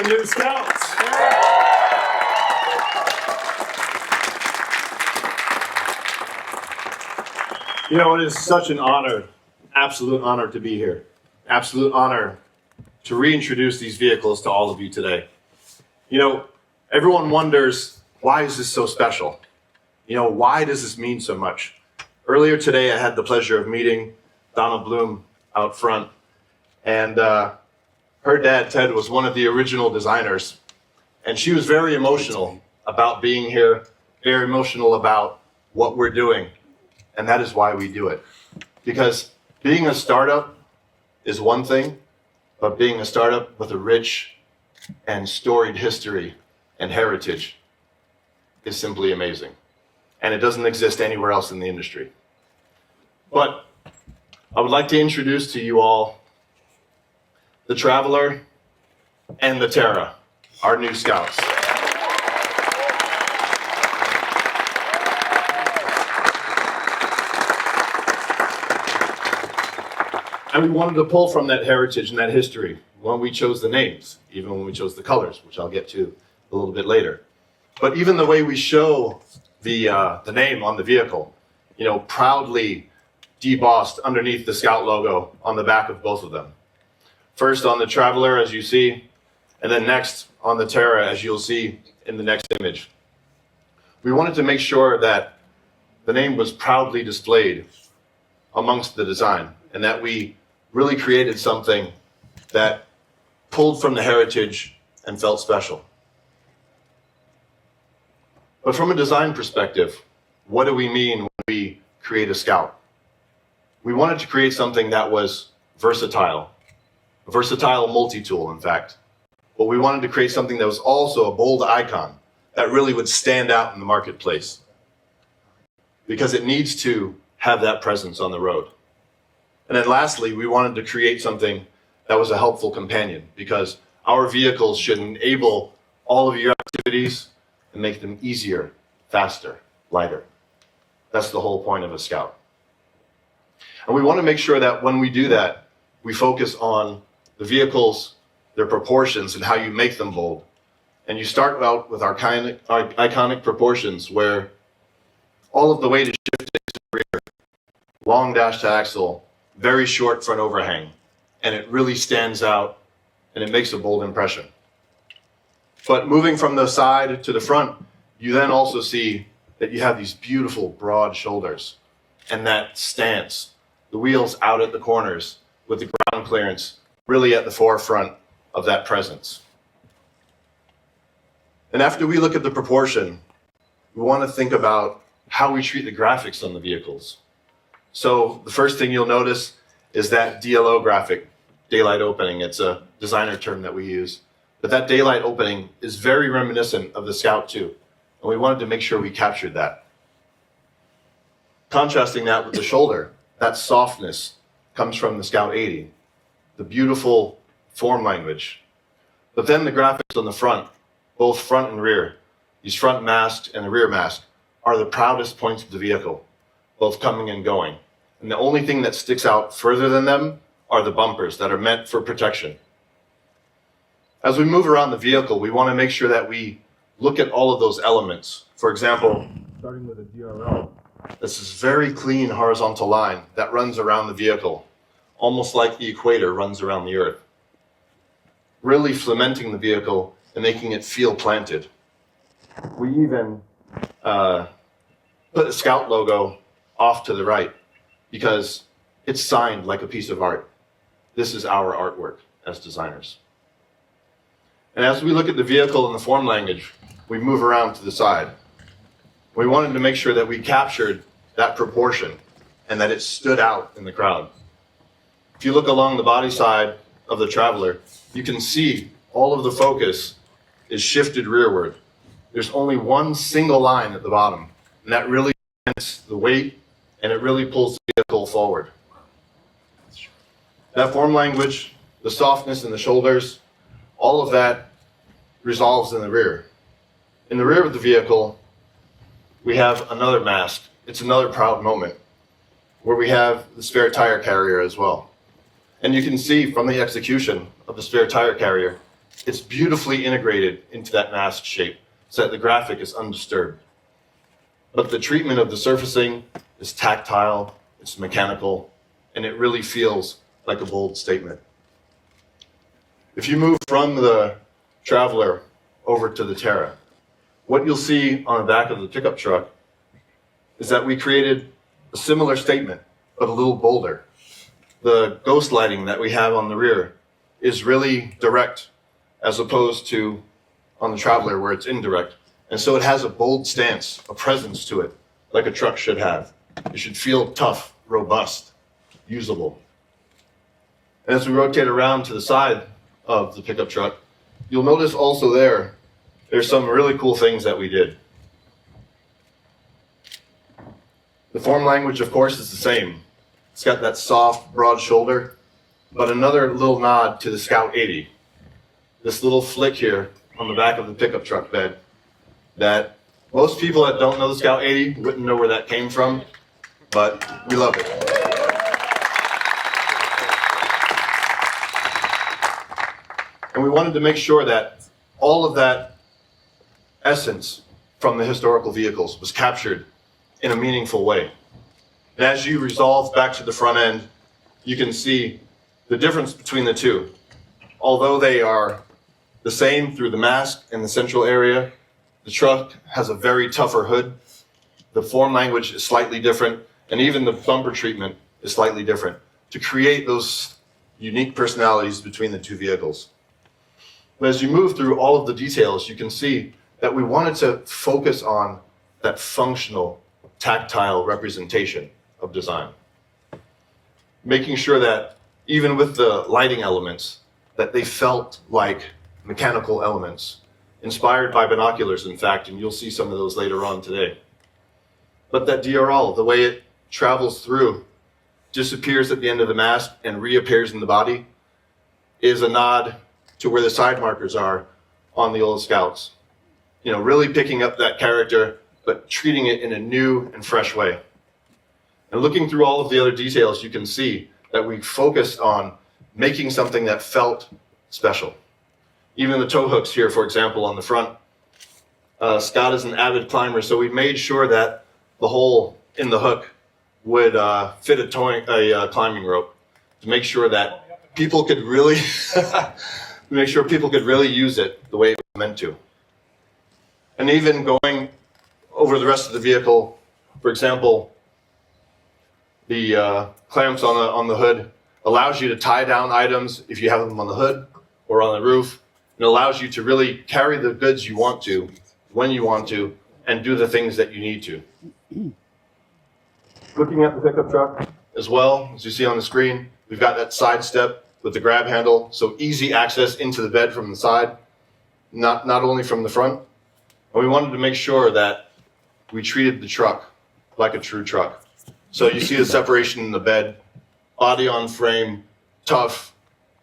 the new Scouts. You know, it is such an honor, absolute honor to be here. Absolute honor to reintroduce these vehicles to all of you today. You know, everyone wonders, why is this so special? You know, why does this mean so much? Earlier today, I had the pleasure of meeting Donna Bloom out front, and her dad, Ted, was one of the original designers, and she was very emotional about being here, very emotional about what we're doing, and that is why we do it. Because being a startup is one thing, but being a startup with a rich and storied history and heritage is simply amazing. And it doesn't exist anywhere else in the industry. But I would like to introduce to you all the Traveler and the Terra, our new Scouts. And we wanted to pull from that heritage and that history when we chose the names, even when we chose the colors, which I'll get to a little bit later. But even the way we show the name on the vehicle, you know, proudly debossed underneath the Scout logo on the back of both of them. First on the Traveler, as you see, and then next on the Terra, as you'll see in the next image. We wanted to make sure that the name was proudly displayed amongst the design, and that we really created something that pulled from the heritage and felt special. But from a design perspective, what do we mean when we create a Scout? We wanted to create something that was versatile, a versatile multi-tool, in fact. But we wanted to create something that was also a bold icon that really would stand out in the marketplace, because it needs to have that presence on the road. And then lastly, we wanted to create something that was a helpful companion, because our vehicles should enable all of your activities and make them easier, faster, lighter. That's the whole point of a Scout. And we want to make sure that when we do that, we focus on the vehicles, their proportions, and how you make them bold. And you start out with our iconic proportions, where all of the weight is shifted to the rear, long dash to axle, very short front overhang, and it really stands out and it makes a bold impression. But moving from the side to the front, you then also see that you have these beautiful broad shoulders and that stance, the wheels out at the corners with the ground clearance really at the forefront of that presence. And after we look at the proportion, we want to think about how we treat the graphics on the vehicles. So the first thing you'll notice is that DLO graphic, daylight opening. It's a designer term that we use. But that daylight opening is very reminiscent of the Scout 2. And we wanted to make sure we captured that. Contrasting that with the shoulder, that softness comes from the Scout 80, the beautiful form language. But then the graphics on the front, both front and rear, these front mast and the rear mast, are the proudest points of the vehicle, both coming and going. And the only thing that sticks out further than them are the bumpers that are meant for protection. As we move around the vehicle, we want to make sure that we look at all of those elements. For example, starting with a DRL, this is very clean horizontal line that runs around the vehicle, almost like the equator runs around the Earth, really cementing the vehicle and making it feel planted. We even put the Scout logo off to the right because it's signed like a piece of art. This is our artwork as designers. And as we look at the vehicle and the form language, we move around to the side. We wanted to make sure that we captured that proportion and that it stood out in the crowd. If you look along the body side of the Traveler, you can see all of the focus is shifted rearward. There's only one single line at the bottom, and that really prevents the weight and it really pulls the vehicle forward. That form language, the softness in the shoulders, all of that resolves in the rear. In the rear of the vehicle, we have another mast. It's another proud moment where we have the spare tire carrier as well. And you can see from the execution of the spare tire carrier it's beautifully integrated into that mast shape so that the graphic is undisturbed. But the treatment of the surfacing is tactile, it's mechanical, and it really feels like a bold statement. If you move from the Traveler over to the Terra, what you'll see on the back of the pickup truck is that we created a similar statement, but a little bolder. The ghost lighting that we have on the rear is really direct, as opposed to on the Traveler where it's indirect. And so it has a bold stance, a presence to it, like a truck should have. It should feel tough, robust, usable. And as we rotate around to the side of the pickup truck, you'll notice also there's some really cool things that we did. The form language, of course, is the same. It's got that soft, broad shoulder, but another little nod to the Scout 80. This little flick here on the back of the pickup truck bed that most people that don't know the Scout 80 wouldn't know where that came from, but we love it. And we wanted to make sure that all of that essence from the historical vehicles was captured in a meaningful way. And as you resolve back to the front end, you can see the difference between the two. Although they are the same through the mast and the central area, the truck has a very tougher hood. The form language is slightly different, and even the bumper treatment is slightly different to create those unique personalities between the two vehicles. But as you move through all of the details, you can see that we wanted to focus on that functional, tactile representation of design. Making sure that even with the lighting elements, that they felt like mechanical elements, inspired by binoculars, in fact, and you'll see some of those later on today. But that DRL, the way it travels through, disappears at the end of the mast and reappears in the body, is a nod to where the side markers are on the old Scouts. You know, really picking up that character, but treating it in a new and fresh way. And looking through all of the other details, you can see that we focused on making something that felt special. Even the tow hooks here, for example, on the front. Scott is an avid climber, so we made sure that the hole in the hook would fit a climbing rope to make sure that people could really use it the way it was meant to. And even going over the rest of the vehicle, for example, the clamps on the hood allows you to tie down items if you have them on the hood or on the roof. It allows you to really carry the goods you want to, when you want to, and do the things that you need to. Looking at the pickup truck as well, as you see on the screen, we've got that side step with the grab handle, so easy access into the bed from the side, not only from the front. And we wanted to make sure that we treated the truck like a true truck. So you see the separation in the bed, body on frame, tough,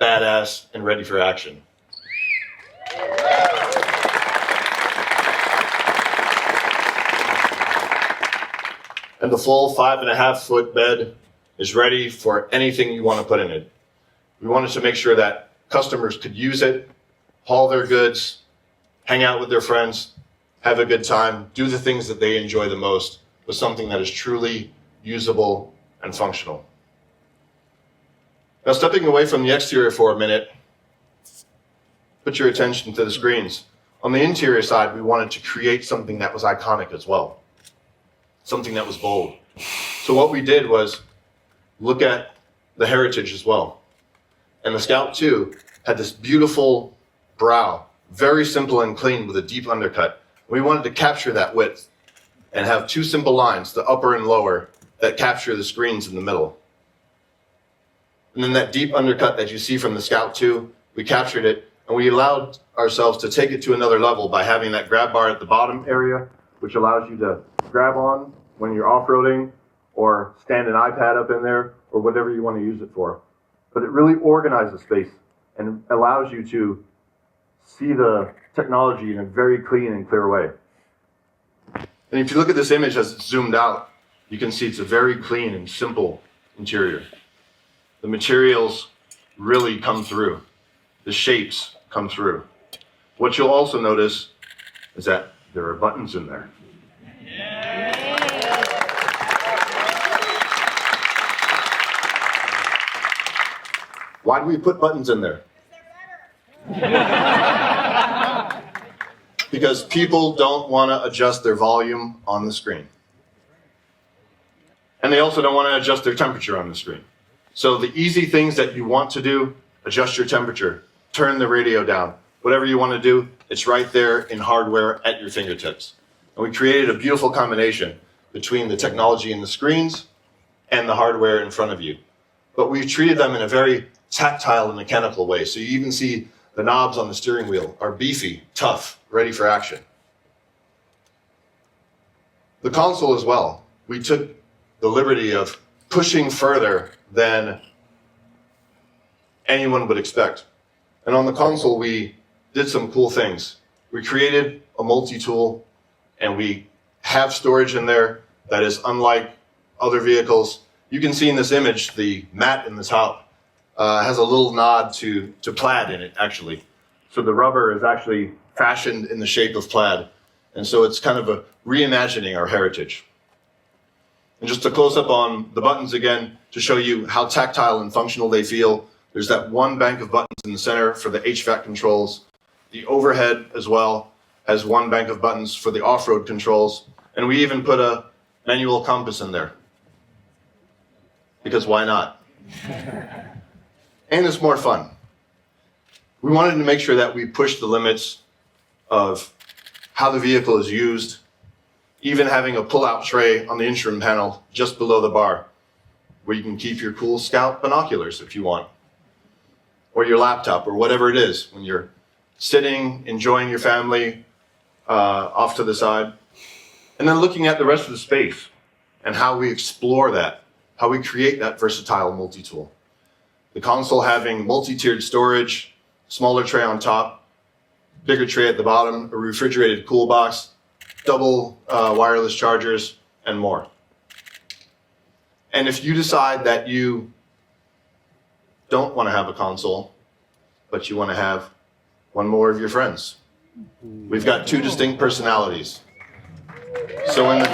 badass, and ready for action. And the full 5.5-foot bed is ready for anything you want to put in it. We wanted to make sure that customers could use it, haul their goods, hang out with their friends, have a good time, do the things that they enjoy the most with something that is truly usable and functional. Now, stepping away from the exterior for a minute, put your attention to the screens. On the interior side, we wanted to create something that was iconic as well, something that was bold. So what we did was look at the heritage as well. And the Scout 2 had this beautiful brow, very simple and clean with a deep undercut. We wanted to capture that width and have two simple lines, the upper and lower, that capture the screens in the middle. And then that deep undercut that you see from the Scout 2, we captured it, and we allowed ourselves to take it to another level by having that grab bar at the bottom area, which allows you to grab on when you're off-roading or stand an iPad up in there or whatever you want to use it for. But it really organizes space and allows you to see the technology in a very clean and clear way. And if you look at this image as it's zoomed out, you can see it's a very clean and simple interior. The materials really come through. The shapes, come through. What you'll also notice is that there are buttons in there. Why do we put buttons in there? Because people don't want to adjust their volume on the screen. And they also don't want to adjust their temperature on the screen. So the easy things that you want to do, adjust your temperature, turn the radio down, whatever you want to do, it's right there in hardware at your fingertips. And we created a beautiful combination between the technology in the screens and the hardware in front of you. But we've treated them in a very tactile and mechanical way. So you even see the knobs on the steering wheel are beefy, tough, ready for action. The console as well. We took the liberty of pushing further than anyone would expect. And on the console, we did some cool things. We created a multi-tool, and we have storage in there that is unlike other vehicles. You can see in this image, the mat in the top has a little nod to plaid in it, actually. So the rubber is actually fashioned in the shape of plaid. And so it's kind of a reimagining our heritage. And just to close up on the buttons again, to show you how tactile and functional they feel, there's that one bank of buttons in the center for the HVAC controls. The overhead as well has one bank of buttons for the off-road controls. And we even put a manual compass in there. Because why not? And it's more fun. We wanted to make sure that we push the limits of how the vehicle is used, even having a pull-out tray on the instrument panel just below the bar, where you can keep your cool Scout binoculars if you want, or your laptop, or whatever it is, when you're sitting, enjoying your family off to the side. And then looking at the rest of the space and how we explore that, how we create that versatile multi-tool. The console having multi-tiered storage, smaller tray on top, bigger tray at the bottom, a refrigerated cool box, double wireless chargers, and more. And if you decide that you don't want to have a console, but you want to have one more of your friends, we've got two distinct personalities. So in the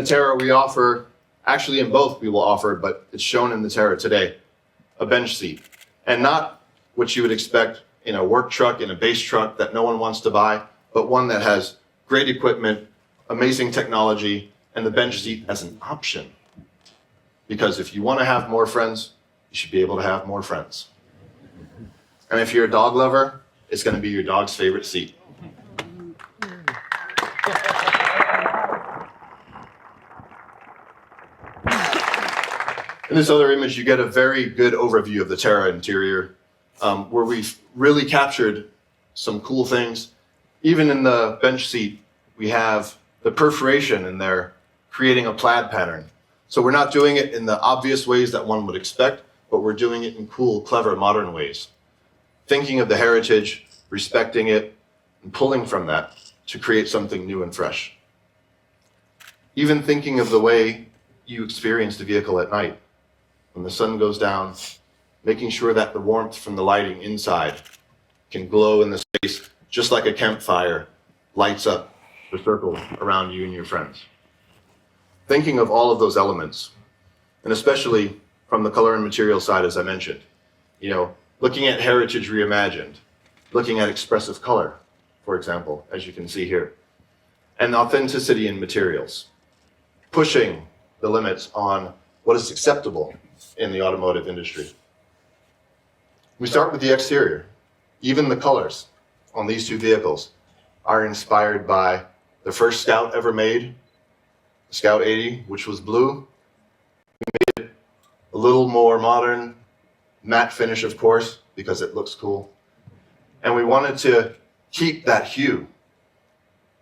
Terra, we offer, actually in both we will offer, but it's shown in the Terra today, a bench seat. And not what you would expect in a work truck, in a base truck that no one wants to buy, but one that has great equipment, amazing technology, and the bench seat as an option. Because if you want to have more friends, you should be able to have more friends. And if you're a dog lover, it's going to be your dog's favorite seat. In this other image, you get a very good overview of the Terra interior, where we've really captured some cool things. Even in the bench seat, we have the perforation in there, creating a plaid pattern. So we're not doing it in the obvious ways that one would expect, but we're doing it in cool, clever, modern ways. Thinking of the heritage, respecting it, and pulling from that to create something new and fresh. Even thinking of the way you experience the vehicle at night. When the sun goes down, making sure that the warmth from the lighting inside can glow in the space, just like a campfire lights up the circle around you and your friends. Thinking of all of those elements, and especially from the color and material side, as I mentioned, looking at heritage reimagined, looking at expressive color, for example, as you can see here, and authenticity in materials, pushing the limits on what is acceptable in the automotive industry. We start with the exterior. Even the colors on these two vehicles are inspired by the first Scout ever made, the Scout 80, which was blue. We made it a little more modern, matte finish, of course, because it looks cool. And we wanted to keep that hue.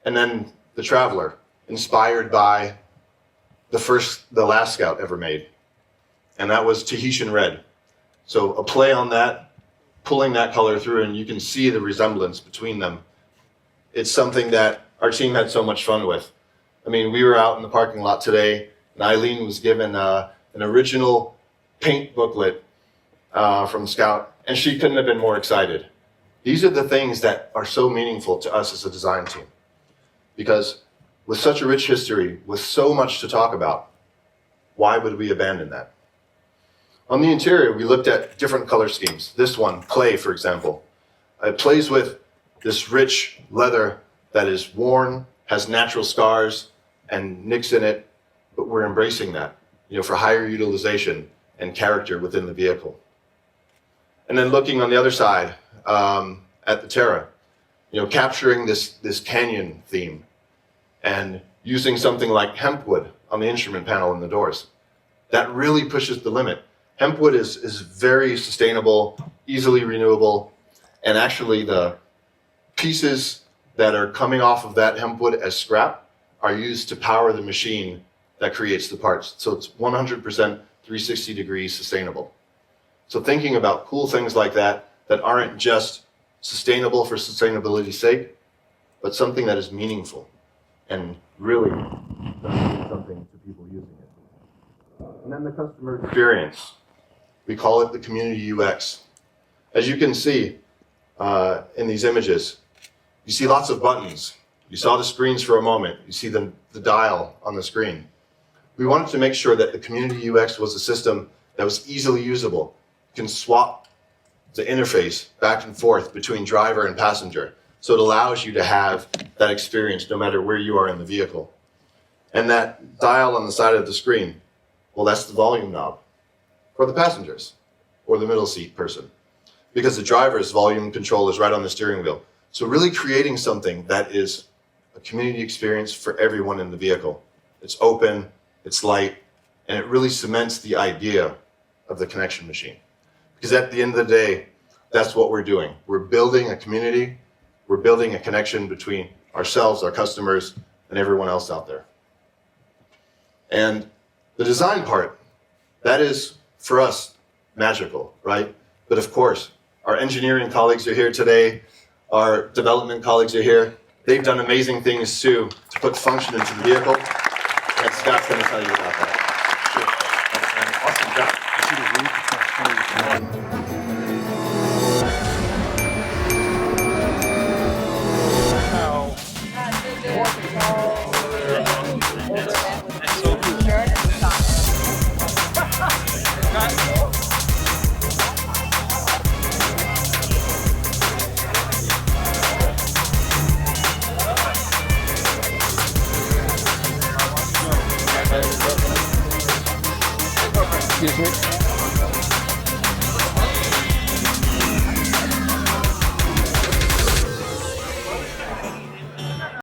And then the Traveler, inspired by the last Scout ever made. And that was Tahitian red. So a play on that, pulling that color through, and you can see the resemblance between them. It's something that our team had so much fun with. I mean, we were out in the parking lot today, and Eileen was given the an original paint booklet from Scout, and she couldn't have been more excited. These are the things that are so meaningful to us as a design team, because with such a rich history, with so much to talk about, why would we abandon that? On the interior, we looked at different color schemes. This one, clay, for example. It plays with this rich leather that is worn, has natural scars and nicks in it, but we're embracing that, for higher utilization and character within the vehicle. And then looking on the other side at the Terra, capturing this canyon theme and using something like hempwood on the instrument panel and the doors. That really pushes the limit. Hempwood is very sustainable, easily renewable, and actually the pieces that are coming off of that hempwood as scrap are used to power the machine that creates the parts. So it's 100% 360 degrees sustainable. So thinking about cool things like that aren't just sustainable for sustainability's sake, but something that is meaningful and really does something to people using it. And then the customer experience. We call it the community UX. As you can see in these images, you see lots of buttons. You saw the screens for a moment. You see the dial on the screen. We wanted to make sure that the community UX was a system that was easily usable. You can swap the interface back and forth between driver and passenger. So it allows you to have that experience no matter where you are in the vehicle. And that dial on the side of the screen, well, that's the volume knob for the passengers or the middle seat person, because the driver's volume control is right on the steering wheel. So really creating something that is a community experience for everyone in the vehicle. It's open, it's light, and it really cements the idea of the connection machine. Because at the end of the day, that's what we're doing. We're building a community, we're building a connection between ourselves, our customers, and everyone else out there. And the design part, that is, for us, magical, right? But of course, our engineering colleagues are here today, our development colleagues are here. They've done amazing things too to put function into the vehicle, and Scott's going to tell you about that. Awesome job. Excuse me.